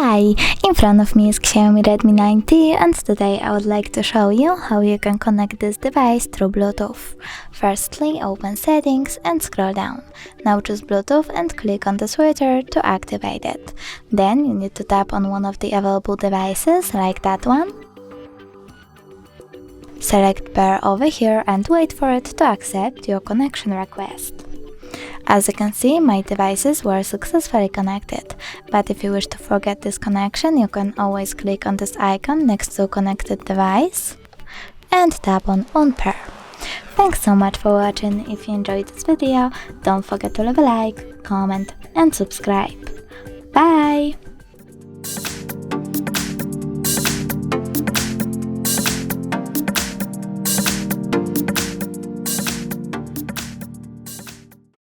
Hi! In front of me is XIAOMI Redmi 9T, and today I would like to show you how you can connect this device through Bluetooth. Firstly, open Settings and scroll down. Now choose Bluetooth and click on the switcher to activate it. Then you need to tap on one of the available devices, like that one. Select Pair over here and wait for it to accept your connection request. As you can see, my devices were successfully connected, but if you wish to forget this connection, you can always click on this icon next to connected device and tap on Unpair. Thanks so much for watching. If you enjoyed this video, don't forget to leave a like, comment and subscribe. Bye!